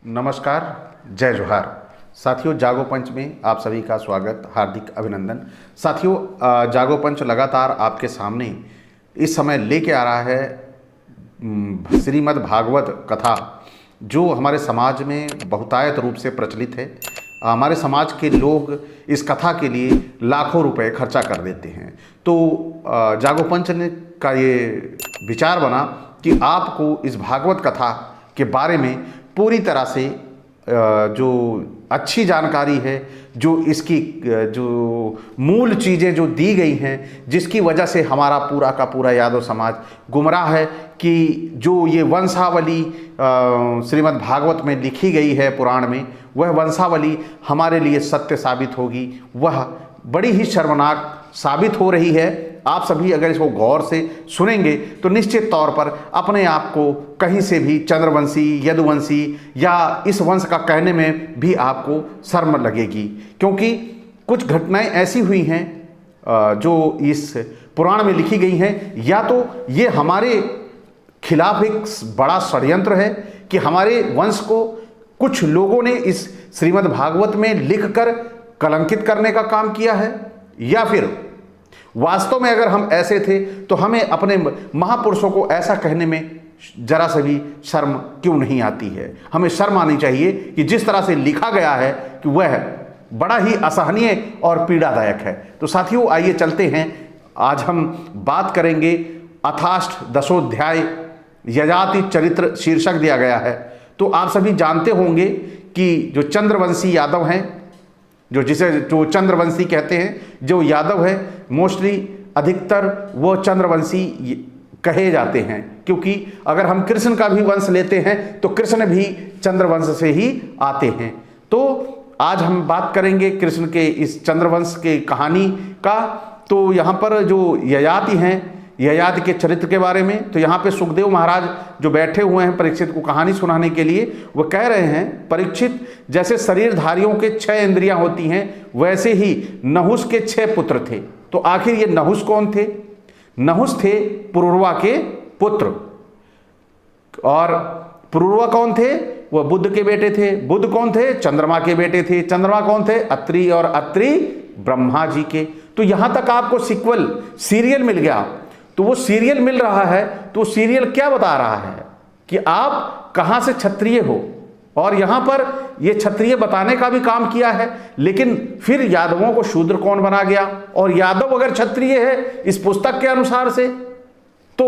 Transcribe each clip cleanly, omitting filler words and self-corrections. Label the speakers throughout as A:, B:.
A: नमस्कार, जय जोहार। साथियों, जागो पंच में आप सभी का स्वागत, हार्दिक अभिनंदन। साथियों, जागो पंच लगातार आपके सामने इस समय लेके आ रहा है श्रीमद् भागवत कथा, जो हमारे समाज में बहुतायत रूप से प्रचलित है। हमारे समाज के लोग इस कथा के लिए लाखों रुपए खर्चा कर देते हैं। तो जागो पंच ने का ये विचार बना कि आपको इस भागवत कथा के बारे में पूरी तरह से जो अच्छी जानकारी है, जो इसकी जो मूल चीज़ें जो दी गई हैं, जिसकी वजह से हमारा पूरा का पूरा यादव समाज गुमराह है, कि जो ये वंशावली श्रीमद् भागवत में लिखी गई है पुराण में, वह वंशावली हमारे लिए सत्य साबित होगी। वह बड़ी ही शर्मनाक साबित हो रही है। आप सभी अगर इसको गौर से सुनेंगे तो निश्चित तौर पर अपने आप को कहीं से भी चंद्रवंशी, यदुवंशी या इस वंश का कहने में भी आपको शर्म लगेगी, क्योंकि कुछ घटनाएं ऐसी हुई हैं जो इस पुराण में लिखी गई हैं। या तो ये हमारे खिलाफ एक बड़ा षड्यंत्र है कि हमारे वंश को कुछ लोगों ने इस श्रीमद् भागवत में लिखकर कलंकित करने का काम किया है, या फिर वास्तव में अगर हम ऐसे थे तो हमें अपने महापुरुषों को ऐसा कहने में जरा से भी शर्म क्यों नहीं आती है। हमें शर्म आनी चाहिए कि जिस तरह से लिखा गया है कि वह बड़ा ही असहनीय और पीड़ादायक है। तो साथियों, आइए चलते हैं। आज हम बात करेंगे अथाष्ट दशोध्याय यजाति चरित्र शीर्षक दिया गया है। तो आप सभी जानते होंगे कि जो चंद्रवंशी यादव हैं, जो चंद्रवंशी कहते हैं, जो यादव है, मोस्टली अधिकतर वो चंद्रवंशी कहे जाते हैं, क्योंकि अगर हम कृष्ण का भी वंश लेते हैं तो कृष्ण भी चंद्रवंश से ही आते हैं। तो आज हम बात करेंगे कृष्ण के इस चंद्रवंश के कहानी का। तो यहाँ पर जो ययाति हैं, ययाति के चरित्र के बारे में, तो यहाँ पे सुखदेव महाराज जो बैठे हुए हैं परीक्षित को कहानी सुनाने के लिए, वो कह रहे हैं, परीक्षित, जैसे शरीरधारियों के 6 इंद्रियां होती हैं, वैसे ही नहुस के 6 पुत्र थे। तो आखिर ये नहुस कौन थे? नहुस थे पुरुरवा के पुत्र। और पुरुरवा कौन थे? वह बुध के बेटे थे। बुध कौन थे? चंद्रमा के बेटे थे। चंद्रमा कौन थे? अत्रि, और अत्रि ब्रह्मा जी के। तो यहां तक आपको सीक्वल सीरियल मिल गया। तो वो सीरियल मिल रहा है, तो सीरियल क्या बता रहा है कि आप कहां से क्षत्रिय हो, और यहां पर ये क्षत्रिय बताने का भी काम किया है। लेकिन फिर यादवों को शूद्र कौन बना गया? और यादव अगर क्षत्रिय है इस पुस्तक के अनुसार से, तो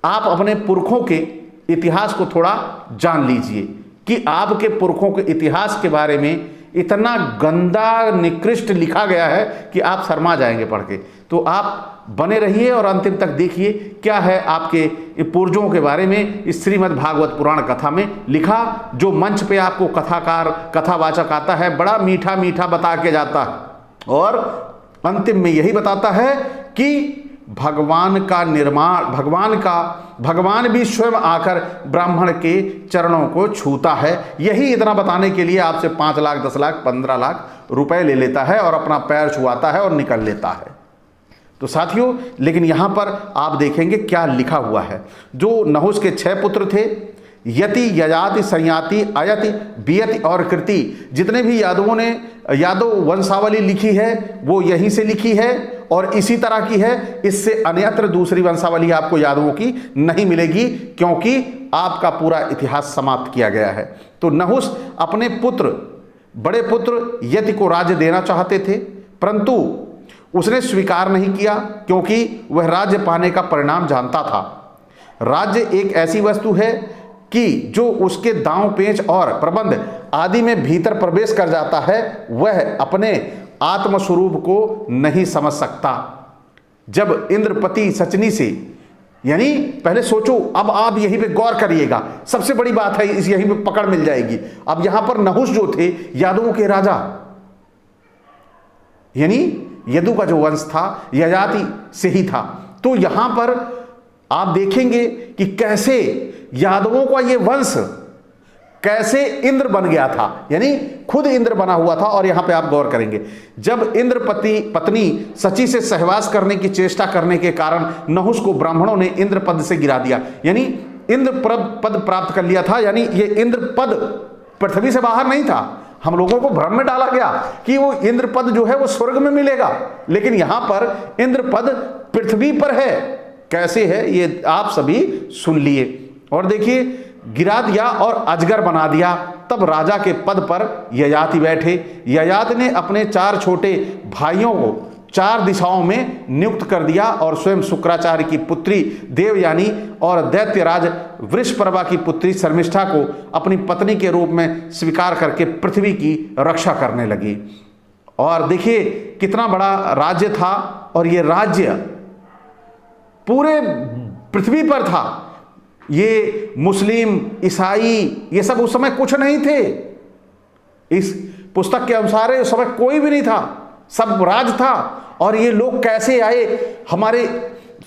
A: आप अपने पुरखों के इतिहास को थोड़ा जान लीजिए कि आपके पुरखों के इतिहास के बारे में इतना गंदा निकृष्ट लिखा गया है कि आप शर्मा जाएंगे पढ़ के। तो आप बने रहिए और अंतिम तक देखिए क्या है आपके पूर्वजों के बारे में इस श्रीमद् भागवत पुराण कथा में लिखा। जो मंच पे आपको कथाकार, कथावाचक आता है, बड़ा मीठा मीठा बता के जाता है, और अंतिम में यही बताता है कि भगवान का निर्माण, भगवान भी स्वयं आकर ब्राह्मण के चरणों को छूता है। यही इतना बताने के लिए आपसे 5 लाख, 10 लाख, 15 लाख रुपए ले लेता है और अपना पैर छुआता है और निकल लेता है। तो साथियों, लेकिन यहां पर आप देखेंगे क्या लिखा हुआ है। जो नहुस के 6 पुत्र थे, यति, यजाति, संयाति, अयति, बियति और कृति, जितने भी यादवों ने यादव वंशावली लिखी है वो यहीं से लिखी है और इसी तरह की है। इससे अन्यत्र दूसरी वंशावली आपको यादवों की नहीं मिलेगी, क्योंकि आपका पूरा इतिहास समाप्त किया गया है। तो नहुस अपने पुत्र, बड़े पुत्र यति को राज्य देना चाहते थे, परंतु उसने स्वीकार नहीं किया, क्योंकि वह राज्य पाने का परिणाम जानता था। राज्य एक ऐसी वस्तु है कि जो उसके दांव पेंच और प्रबंध आदि में भीतर प्रवेश कर जाता है, वह अपने आत्मस्वरूप को नहीं समझ सकता। जब इंद्रपति सचनी से, यानी पहले सोचो, अब आप यहीं पे गौर करिएगा, सबसे बड़ी बात है, इस यहीं पे पकड़ मिल जाएगी। अब यहां पर नहुस जो थे यादवों के राजा, यानी यदु का जो वंश था यजाति से ही था। तो यहां पर आप देखेंगे कि कैसे यादवों का ये वंश कैसे इंद्र बन गया था, यानी खुद इंद्र बना हुआ था। और यहां पे आप गौर करेंगे, जब इंद्रपति पत्नी सची से सहवास करने की चेष्टा करने के कारण नहुस को ब्राह्मणों ने इंद्र पद से गिरा दिया। यानी इंद्र पद प्राप्त कर लिया था, यानी ये इंद्र पद पृथ्वी से बाहर नहीं था। हम लोगों को भ्रम में डाला गया कि वो इंद्र पद जो है वो स्वर्ग में मिलेगा, लेकिन यहां पर इंद्र पद पृथ्वी पर है। कैसे है ये आप सभी सुन लिए। और देखिए, गिरा दिया और अजगर बना दिया। तब राजा के पद पर ययाति बैठे। ययाति ने अपने 4 छोटे भाइयों को 4 दिशाओं में नियुक्त कर दिया और स्वयं शुक्राचार्य की पुत्री देवयानी और दैत्यराज वृषपर्वा की पुत्री शर्मिष्ठा को अपनी पत्नी के रूप में स्वीकार करके पृथ्वी की रक्षा करने लगी। और देखिए कितना बड़ा राज्य था, और ये राज्य पूरे पृथ्वी पर था। ये मुस्लिम, ईसाई, ये सब उस समय कुछ नहीं थे। इस पुस्तक के अनुसार उस समय कोई भी नहीं था, सब राज था। और ये लोग कैसे आए, हमारे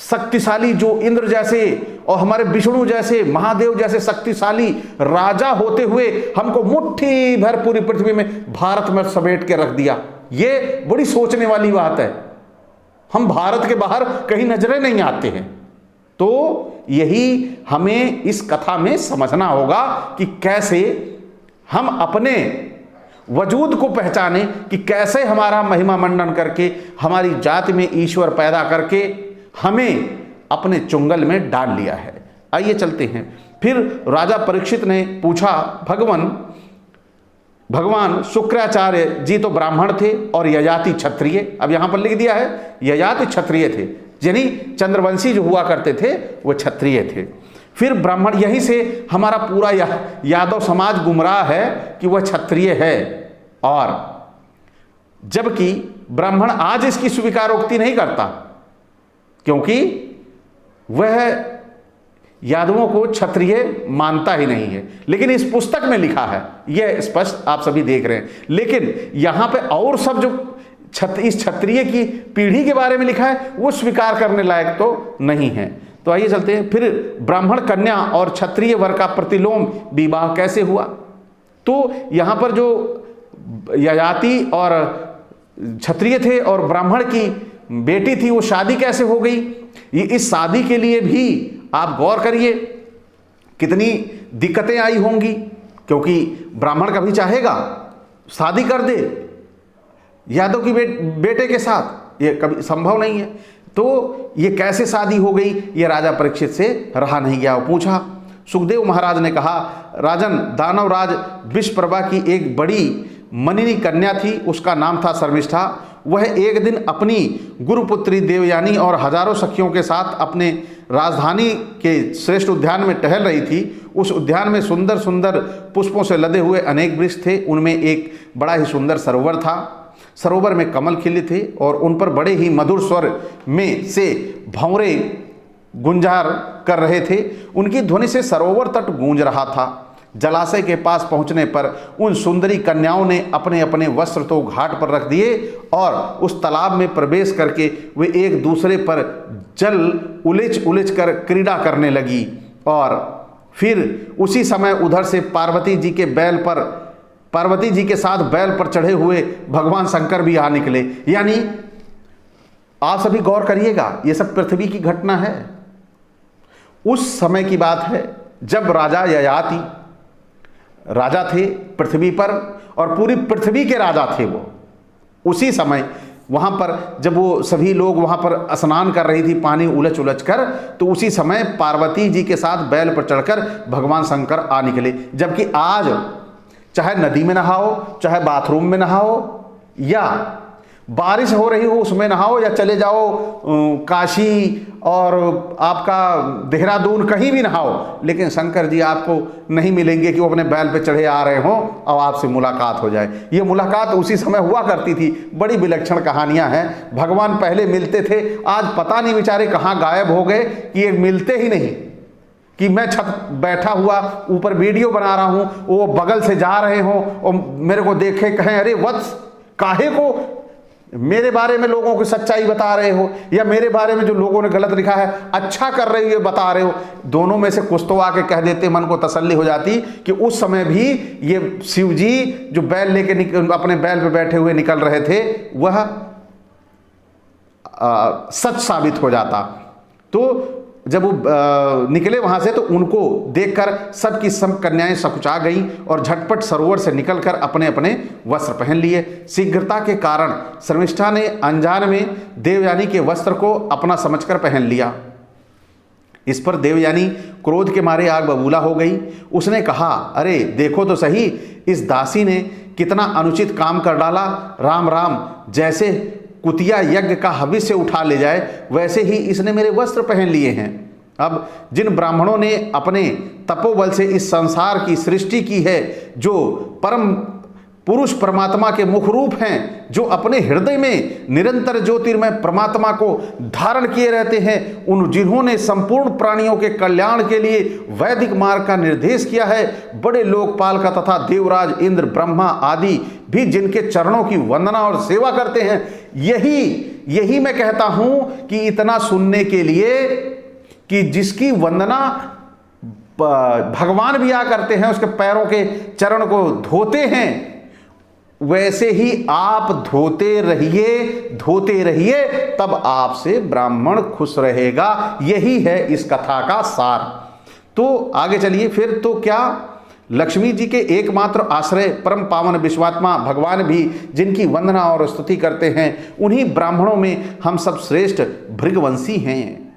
A: शक्तिशाली जो इंद्र जैसे और हमारे विष्णु जैसे, महादेव जैसे शक्तिशाली राजा होते हुए हमको मुट्ठी भर पूरी पृथ्वी में, भारत में समेट के रख दिया। ये बड़ी सोचने वाली बात है। हम भारत के बाहर कहीं नजरें नहीं आते हैं। तो यही हमें इस कथा में समझना होगा कि कैसे हम अपने वजूद को पहचाने, कि कैसे हमारा महिमा मंडन करके हमारी जाति में ईश्वर पैदा करके हमें अपने चुंगल में डाल लिया है। आइए चलते हैं। फिर राजा परीक्षित ने पूछा, भगवान शुक्राचार्य जी तो ब्राह्मण थे और ययाति क्षत्रिय। अब यहां पर लिख दिया है ययाति क्षत्रिय थे, यानी चंद्रवंशी जो हुआ करते थे वो क्षत्रिय थे। फिर ब्राह्मण, यहीं से हमारा पूरा यादव समाज गुमराह है कि वह क्षत्रिय है, और जबकि ब्राह्मण आज इसकी स्वीकारोक्ति नहीं करता, क्योंकि वह यादवों को क्षत्रिय मानता ही नहीं है। लेकिन इस पुस्तक में लिखा है, यह स्पष्ट आप सभी देख रहे हैं। लेकिन यहां पे और सब जो इस क्षत्रिय की पीढ़ी के बारे में लिखा है वो स्वीकार करने लायक तो नहीं है। तो आइए चलते हैं। फिर ब्राह्मण कन्या और क्षत्रिय वर का प्रतिलोम विवाह कैसे हुआ। तो यहां पर जो ययाति और क्षत्रिय थे और ब्राह्मण की बेटी थी, वो शादी कैसे हो गई। ये इस शादी के लिए भी आप गौर करिए कितनी दिक्कतें आई होंगी, क्योंकि ब्राह्मण कभी चाहेगा शादी कर दे यादव की बेटे के साथ, ये कभी संभव नहीं है। तो ये कैसे शादी हो गई, ये राजा परीक्षित से रहा नहीं गया। पूछा, सुखदेव महाराज ने कहा, राजन, दानवराज विषप्रभा की एक बड़ी मनिनी कन्या थी, उसका नाम था शर्मिष्ठा। वह एक दिन अपनी गुरुपुत्री देवयानी और हजारों सखियों के साथ अपने राजधानी के श्रेष्ठ उद्यान में टहल रही थी। उस उद्यान में सुंदर सुंदर पुष्पों से लदे हुए अनेक वृक्ष थे। उनमें एक बड़ा ही सुंदर सरोवर था। सरोवर में कमल खिले थे और उन पर बड़े ही मधुर स्वर में से भंवरे गुंजार कर रहे थे। उनकी ध्वनि से सरोवर तट गूंज रहा था। जलाशय के पास पहुंचने पर उन सुंदरी कन्याओं ने अपने अपने वस्त्र तो घाट पर रख दिए और उस तालाब में प्रवेश करके वे एक दूसरे पर जल उलिच कर क्रीड़ा करने लगी। और फिर उसी समय उधर से पार्वती जी के साथ बैल पर चढ़े हुए भगवान शंकर भी आ निकले। यानी आप सभी गौर करिएगा, ये सब पृथ्वी की घटना है। उस समय की बात है जब राजा ययाति राजा थे पृथ्वी पर, और पूरी पृथ्वी के राजा थे वो। उसी समय वहां पर जब वो सभी लोग वहां पर स्नान कर रही थी पानी उलझ कर, तो उसी समय पार्वती जी के साथ बैल पर चढ़कर भगवान शंकर आ निकले। जबकि आज चाहे नदी में नहाओ, चाहे बाथरूम में नहाओ, या बारिश हो रही हो उसमें नहाओ, या चले जाओ काशी और आपका देहरादून, कहीं भी नहाओ, लेकिन शंकर जी आपको नहीं मिलेंगे कि वो अपने बैल पे चढ़े आ रहे हों और आपसे मुलाकात हो जाए। ये मुलाकात उसी समय हुआ करती थी। बड़ी विलक्षण कहानियां हैं। भगवान पहले मिलते थे, आज पता नहीं बेचारे कहाँ गायब हो गए कि ये मिलते ही नहीं। कि मैं छत बैठा हुआ ऊपर वीडियो बना रहा हूं, वो बगल से जा रहे हों और मेरे को देखे कहें, अरे वत्स, काहे को मेरे बारे में लोगों की सच्चाई बता रहे हो, या मेरे बारे में जो लोगों ने गलत लिखा है अच्छा कर रहे हो बता रहे हो। दोनों में से कुछ तो आके कह देते, मन को तसल्ली हो जाती कि उस समय भी ये शिव जी जो बैल लेके अपने बैल पे बैठे हुए निकल रहे थे वह सच साबित हो जाता। तो जब वो निकले वहां से तो उनको देखकर सबकी सब कन्याएं सकुचा गईं और झटपट सरोवर से निकलकर अपने अपने वस्त्र पहन लिए। शीघ्रता के कारण शर्मिष्ठा ने अनजान में देवयानी के वस्त्र को अपना समझकर पहन लिया। इस पर देवयानी क्रोध के मारे आग बबूला हो गई। उसने कहा, अरे देखो तो सही, इस दासी ने कितना अनुचित काम कर डाला। राम राम, जैसे कुतिया यज्ञ का हविष्य उठा ले जाए वैसे ही इसने मेरे वस्त्र पहन लिए हैं। अब जिन ब्राह्मणों ने अपने तपोबल से इस संसार की सृष्टि की है, जो परम पुरुष परमात्मा के मुख रूप हैं, जो अपने हृदय में निरंतर ज्योतिर्मय परमात्मा को धारण किए रहते हैं, उन जिन्होंने संपूर्ण प्राणियों के कल्याण के लिए वैदिक मार्ग का निर्देश किया है, बड़े लोकपाल का तथा देवराज इंद्र ब्रह्मा आदि भी जिनके चरणों की वंदना और सेवा करते हैं, यही मैं कहता हूं कि इतना सुनने के लिए कि जिसकी वंदना भगवान भी आ करते हैं, उसके पैरों के चरण को धोते हैं, वैसे ही आप धोते रहिए, तब आपसे ब्राह्मण खुश रहेगा। यही है इस कथा का सार। तो आगे चलिए फिर। तो क्या लक्ष्मी जी के एकमात्र आश्रय परम पावन विश्वात्मा भगवान भी जिनकी वंदना और स्तुति करते हैं, उन्हीं ब्राह्मणों में हम सब श्रेष्ठ भृगवंशी हैं।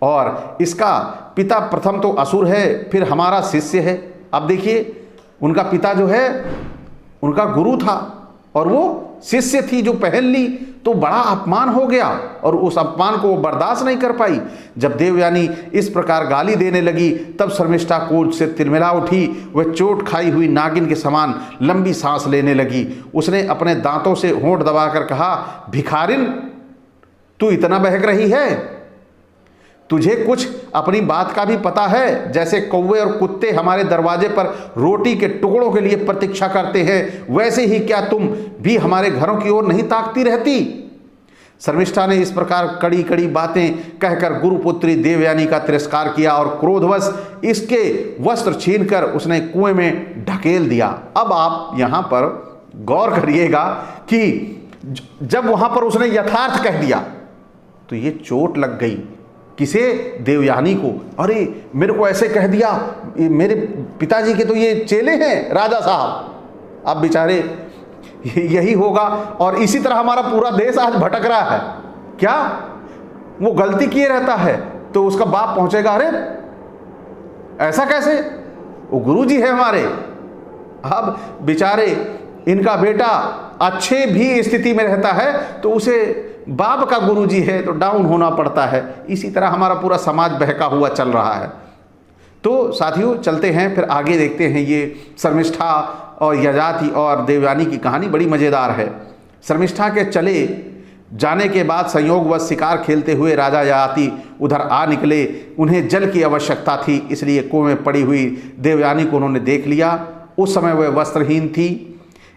A: और इसका पिता प्रथम तो असुर है, फिर हमारा शिष्य है। अब देखिए, उनका पिता जो है उनका गुरु था और वो शिष्य थी जो पहन ली, तो बड़ा अपमान हो गया और उस अपमान को वो बर्दाश्त नहीं कर पाई। जब देवयानी इस प्रकार गाली देने लगी तब शर्मिष्ठा क्रोध से तिलमिला उठी। वह चोट खाई हुई नागिन के समान लंबी सांस लेने लगी। उसने अपने दांतों से होंठ दबाकर कहा, भिखारिन, तू इतना बहक रही है? तुझे कुछ अपनी बात का भी पता है? जैसे कौवे और कुत्ते हमारे दरवाजे पर रोटी के टुकड़ों के लिए प्रतीक्षा करते हैं, वैसे ही क्या तुम भी हमारे घरों की ओर नहीं ताकती रहती? शर्मिष्ठा ने इस प्रकार कड़ी कड़ी बातें कहकर गुरुपुत्री देवयानी का तिरस्कार किया और क्रोधवश इसके वस्त्र छीनकर उसने कुएं में ढकेल दिया। अब आप यहां पर गौर करिएगा कि जब वहां पर उसने यथार्थ कह दिया तो ये चोट लग गई। किसे? देवयानी को। अरे मेरे को ऐसे कह दिया, मेरे पिताजी के तो ये चेले हैं राजा साहब। अब बेचारे यही होगा और इसी तरह हमारा पूरा देश आज भटक रहा है। क्या वो गलती किए रहता है तो उसका बाप पहुंचेगा, अरे ऐसा कैसे, वो गुरुजी है हमारे। अब बेचारे इनका बेटा अच्छे भी स्थिति में रहता है तो उसे बाप का गुरुजी है तो डाउन होना पड़ता है। इसी तरह हमारा पूरा समाज बहका हुआ चल रहा है। तो साथियों चलते हैं फिर आगे, देखते हैं ये शर्मिष्ठा और यजाति और देवयानी की कहानी बड़ी मज़ेदार है। शर्मिष्ठा के चले जाने के बाद संयोगवश शिकार खेलते हुए राजा यजाति उधर आ निकले। उन्हें जल की आवश्यकता थी, इसलिए कुएं में पड़ी हुई देवयानी को उन्होंने देख लिया। उस समय वह वस्त्रहीन थी,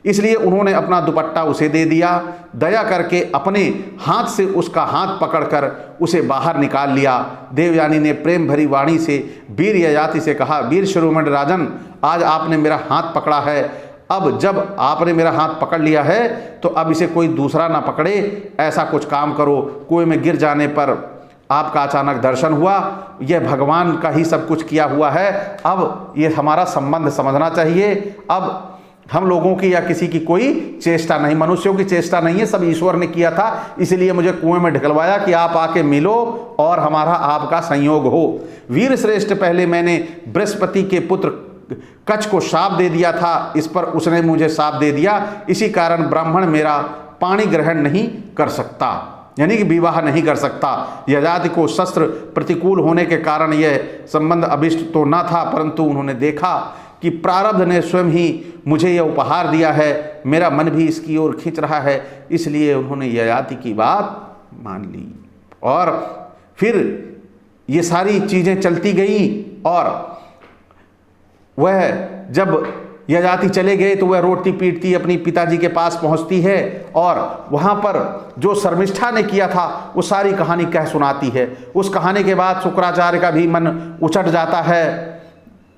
A: इसलिए उन्होंने अपना दुपट्टा उसे दे दिया। दया करके अपने हाथ से उसका हाथ पकड़कर उसे बाहर निकाल लिया। देवयानी ने प्रेम भरी वाणी से वीर यजाति से कहा, वीर शिरोमणि राजन, आज आपने मेरा हाथ पकड़ा है। अब जब आपने मेरा हाथ पकड़ लिया है तो अब इसे कोई दूसरा ना पकड़े। ऐसा कुछ काम करो, कुएं में गिर जाने पर आपका अचानक दर्शन हुआ, यह भगवान का ही सब कुछ किया हुआ है। अब ये हमारा संबंध समझना चाहिए। अब हम लोगों की या किसी की कोई चेष्टा नहीं, मनुष्यों की चेष्टा नहीं है, सब ईश्वर ने किया था। इसलिए मुझे कुएं में ढकलवाया कि आप आके मिलो और हमारा आपका संयोग हो। वीर श्रेष्ठ, पहले मैंने बृहस्पति के पुत्र कच्छ को शाप दे दिया था, इस पर उसने मुझे शाप दे दिया। इसी कारण ब्राह्मण मेरा पाणी ग्रहण नहीं कर सकता, यानी कि विवाह नहीं कर सकता। यजाति को शस्त्र प्रतिकूल होने के कारण यह संबंध अभिष्ट तो न था, परंतु उन्होंने देखा कि प्रारब्ध ने स्वयं ही मुझे यह उपहार दिया है, मेरा मन भी इसकी ओर खींच रहा है, इसलिए उन्होंने यजाति की बात मान ली। और फिर ये सारी चीज़ें चलती गई और वह जब यजाति चले गए तो वह रोटी पीटती अपनी पिताजी के पास पहुंचती है और वहां पर जो शर्मिष्ठा ने किया था वो सारी कहानी कह सुनाती है। उस कहानी के बाद शुक्राचार्य का भी मन उचट जाता है,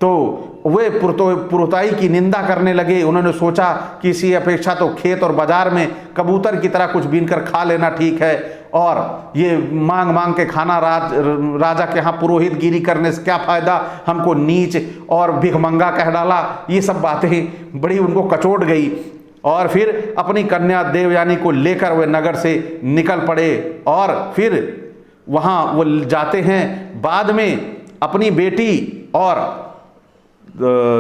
A: तो वे पुरोहिताई की निंदा करने लगे। उन्होंने सोचा कि इसी अपेक्षा तो खेत और बाजार में कबूतर की तरह कुछ बीनकर खा लेना ठीक है। और ये मांग मांग के खाना, राजा के यहाँ पुरोहितगिरी करने से क्या फ़ायदा, हमको नीच और भिखमंगा कह डाला। ये सब बातें बड़ी उनको कचोट गई और फिर अपनी कन्या देवयानी को लेकर वे नगर से निकल पड़े और फिर वहाँ वो जाते हैं। बाद में अपनी बेटी और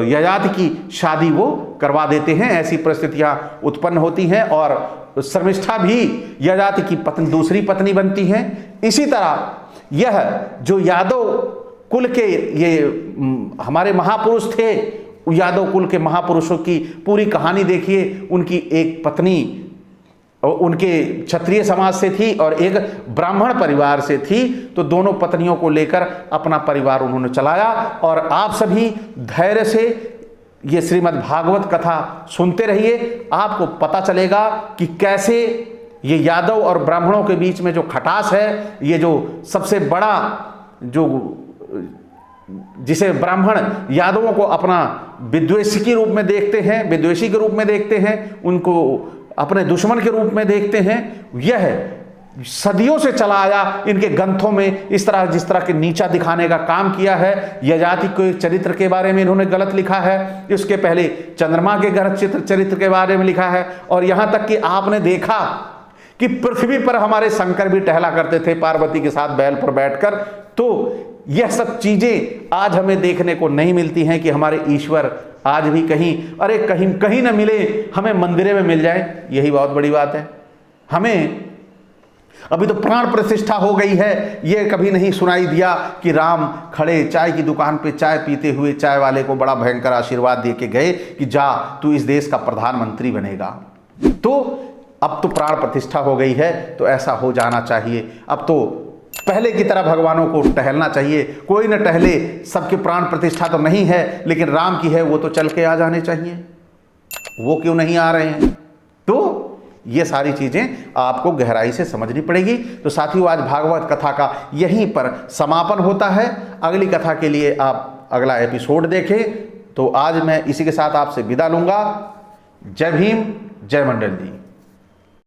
A: ययाति की शादी वो करवा देते हैं। ऐसी परिस्थितियां उत्पन्न होती हैं और शर्मिष्ठा भी ययाति की पत्नी, दूसरी पत्नी बनती है। इसी तरह यह जो यादव कुल के ये हमारे महापुरुष थे, यादव कुल के महापुरुषों की पूरी कहानी देखिए। उनकी एक पत्नी उनके क्षत्रिय समाज से थी और एक ब्राह्मण परिवार से थी, तो दोनों पत्नियों को लेकर अपना परिवार उन्होंने चलाया। और आप सभी धैर्य से ये श्रीमद् भागवत कथा सुनते रहिए, आपको पता चलेगा कि कैसे ये यादव और ब्राह्मणों के बीच में जो खटास है, ये जो सबसे बड़ा जो जिसे ब्राह्मण यादवों को अपना विद्वेषी के रूप में देखते हैं, विद्वेषी के रूप में देखते हैं, उनको अपने दुश्मन के रूप में देखते हैं, यह सदियों से चला आया। इनके ग्रंथों में इस तरह जिस तरह के नीचा दिखाने का काम किया है। ययाति के चरित्र के बारे में इन्होंने गलत लिखा है, इसके पहले चंद्रमा के चरित्र के बारे में लिखा है। और यहाँ तक कि आपने देखा कि पृथ्वी पर हमारे शंकर भी टहला करते थे पार्वती के साथ बैल पर बैठकर। तो यह सब चीजें आज हमें देखने को नहीं मिलती हैं कि हमारे ईश्वर आज भी कहीं, अरे कहीं कहीं न मिले, हमें मंदिरे में मिल जाए, यही बहुत बड़ी बात है। हमें अभी तो प्राण प्रतिष्ठा हो गई है, ये कभी नहीं सुनाई दिया कि राम खड़े चाय की दुकान पे चाय पीते हुए चाय वाले को बड़ा भयंकर आशीर्वाद दे के गए कि जा तू इस देश का प्रधानमंत्री बनेगा। तो अब तो प्राण प्रतिष्ठा हो गई है, तो ऐसा हो जाना चाहिए। अब तो पहले की तरह भगवानों को टहलना चाहिए। कोई न टहले, सबके प्राण प्रतिष्ठा तो नहीं है, लेकिन राम की है, वो तो चल के आ जाने चाहिए। वो क्यों नहीं आ रहे हैं? तो ये सारी चीजें आपको गहराई से समझनी पड़ेगी। तो साथियों, आज भागवत कथा का यहीं पर समापन होता है। अगली कथा के लिए आप अगला एपिसोड देखें। तो आज मैं इसी के साथ आपसे विदा लूंगा। जय भीम, जय मंडल जी।